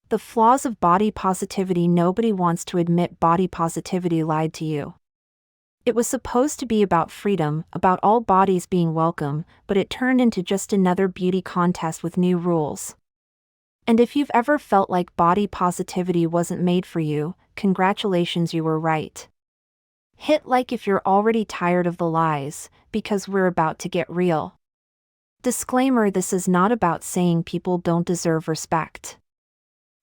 The flaws of body positivity. Nobody wants to admit body positivity lied to you. It was supposed to be about freedom, about all bodies being welcome, but it turned into just another beauty contest with new rules. And if you've ever felt like body positivity wasn't made for you, congratulations, you were right. Hit like if you're already tired of the lies, because we're about to get real. Disclaimer: this is not about saying people don't deserve respect.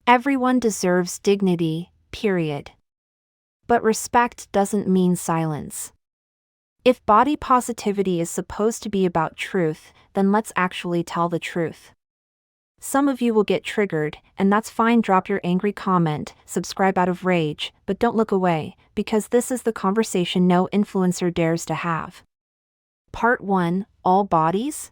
Everyone deserves dignity, period. But respect doesn't mean silence. If body positivity is supposed to be about truth, then let's actually tell the truth. Some of you will get triggered, and that's fine. Drop your angry comment, subscribe out of rage, but don't look away, because this is the conversation no influencer dares to have. Part 1: All bodies?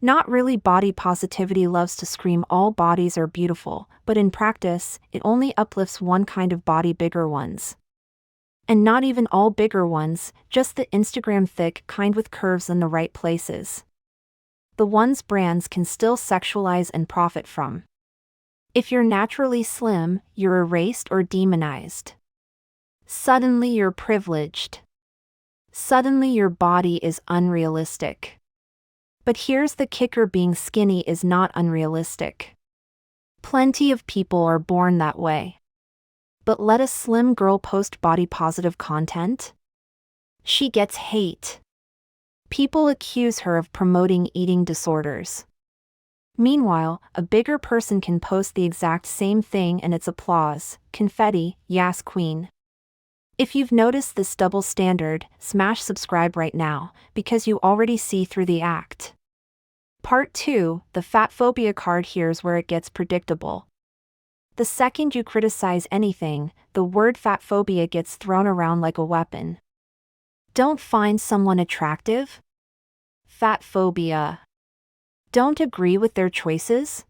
Not really. Body positivity loves to scream all bodies are beautiful, but in practice, it only uplifts one kind of body: bigger ones. And not even all bigger ones, just the Instagram thick kind with curves in the right places. The ones brands can still sexualize and profit from. If you're naturally slim, you're erased or demonized. Suddenly you're privileged. Suddenly your body is unrealistic. But here's the kicker: being skinny is not unrealistic. Plenty of people are born that way. But let a slim girl post body positive content? She gets hate. People accuse her of promoting eating disorders. Meanwhile, a bigger person can post the exact same thing and it's applause, confetti, yes queen. If you've noticed this double standard, smash subscribe right now, because you already see through the act. Part 2: The Fatphobia card. Here's where it gets predictable. The second you criticize anything, the word fatphobia gets thrown around like a weapon. Don't find someone attractive? Fatphobia. Don't agree with their choices?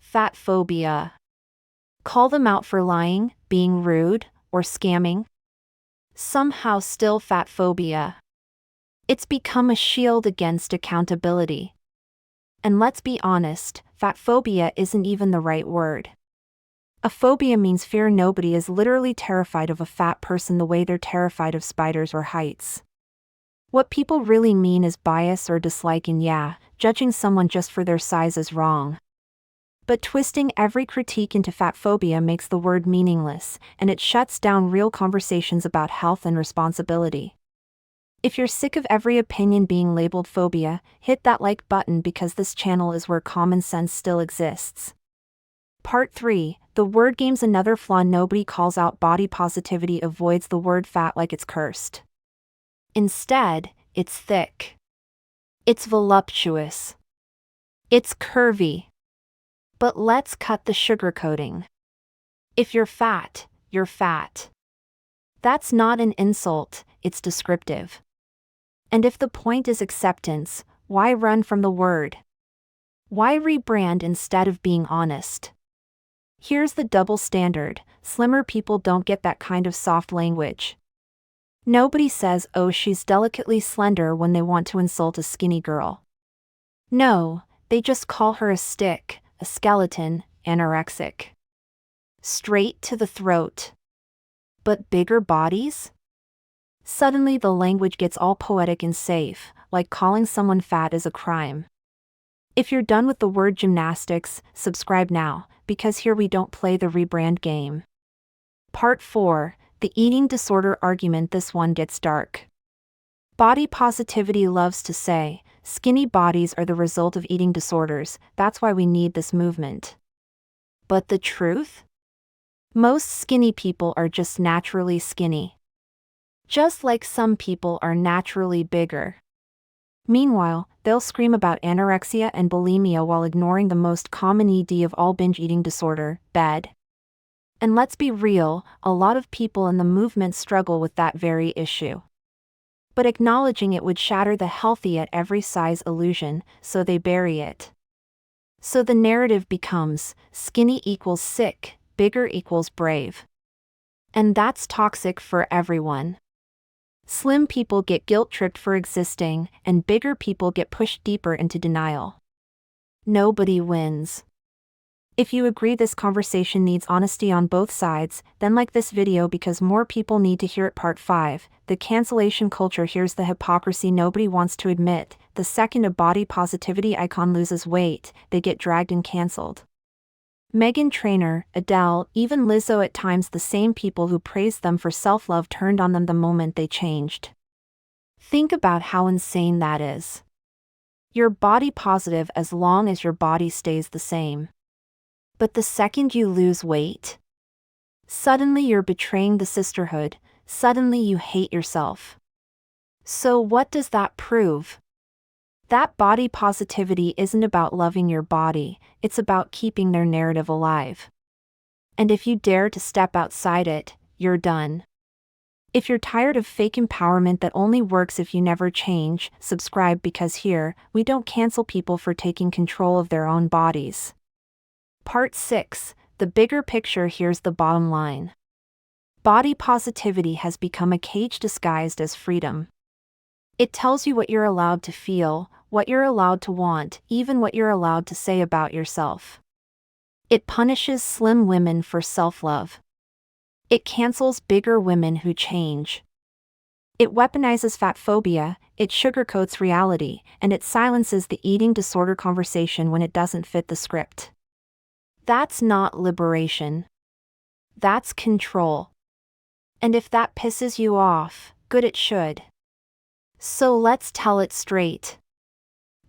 Fatphobia. Call them out for lying, being rude, or scamming? Somehow still fatphobia. It's become a shield against accountability. And let's be honest, fatphobia isn't even the right word. A phobia means fear. Nobody is literally terrified of a fat person the way they're terrified of spiders or heights. What people really mean is bias or dislike, and yeah, judging someone just for their size is wrong. But twisting every critique into fatphobia makes the word meaningless, and it shuts down real conversations about health and responsibility. If you're sick of every opinion being labeled phobia, hit that like button, because this channel is where common sense still exists. Part 3: The word games. Another flaw: nobody calls out body positivity, avoids the word fat like it's cursed. Instead, it's thick. It's voluptuous. It's curvy. But let's cut the sugarcoating. If you're fat, you're fat. That's not an insult, it's descriptive. And if the point is acceptance, why run from the word? Why rebrand instead of being honest? Here's the double standard: slimmer people don't get that kind of soft language. Nobody says, "Oh, she's delicately slender," when they want to insult a skinny girl. No, they just call her a stick, a skeleton, anorexic. Straight to the throat. But bigger bodies? Suddenly the language gets all poetic and safe, like calling someone fat is a crime. If you're done with the word gymnastics, subscribe now, because here we don't play the rebrand game. Part 4: The eating disorder argument. This one gets dark. Body positivity loves to say, skinny bodies are the result of eating disorders, that's why we need this movement. But the truth? Most skinny people are just naturally skinny. Just like some people are naturally bigger. Meanwhile, they'll scream about anorexia and bulimia while ignoring the most common ED of all: binge eating disorder, bed. And let's be real, a lot of people in the movement struggle with that very issue. But acknowledging it would shatter the healthy at every size illusion, so they bury it. So the narrative becomes, skinny equals sick, bigger equals brave. And that's toxic for everyone. Slim people get guilt-tripped for existing, and bigger people get pushed deeper into denial. Nobody wins. If you agree this conversation needs honesty on both sides, then like this video because more people need to hear it. Part 5, the cancellation culture. Here's the hypocrisy nobody wants to admit. The second a body positivity icon loses weight, they get dragged and cancelled. Meghan Trainor, Adele, even Lizzo. At times the same people who praised them for self-love turned on them the moment they changed. Think about how insane that is. You're body positive as long as your body stays the same. But the second you lose weight, suddenly you're betraying the sisterhood, suddenly you hate yourself. So what does that prove? That body positivity isn't about loving your body, it's about keeping their narrative alive. And if you dare to step outside it, you're done. If you're tired of fake empowerment that only works if you never change, subscribe because here, we don't cancel people for taking control of their own bodies. Part 6, the bigger picture. Here's the bottom line. Body positivity has become a cage disguised as freedom. It tells you what you're allowed to feel, what you're allowed to want, even what you're allowed to say about yourself. It punishes slim women for self-love. It cancels bigger women who change. It weaponizes fatphobia, it sugarcoats reality, and it silences the eating disorder conversation when it doesn't fit the script. That's not liberation. That's control. And if that pisses you off, good, it should. So let's tell it straight.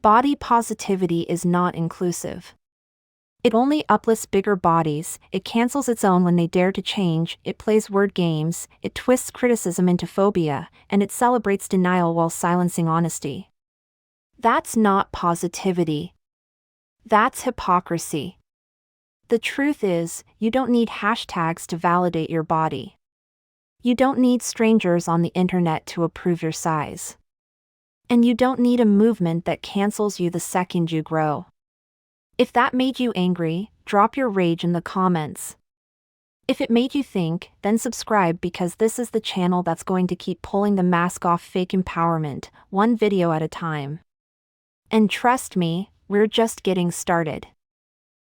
Body positivity is not inclusive. It only uplifts bigger bodies, it cancels its own when they dare to change, it plays word games, it twists criticism into phobia, and it celebrates denial while silencing honesty. That's not positivity. That's hypocrisy. The truth is, you don't need hashtags to validate your body. You don't need strangers on the internet to approve your size. And you don't need a movement that cancels you the second you grow. If that made you angry, drop your rage in the comments. If it made you think, then subscribe because this is the channel that's going to keep pulling the mask off fake empowerment, one video at a time. And trust me, we're just getting started.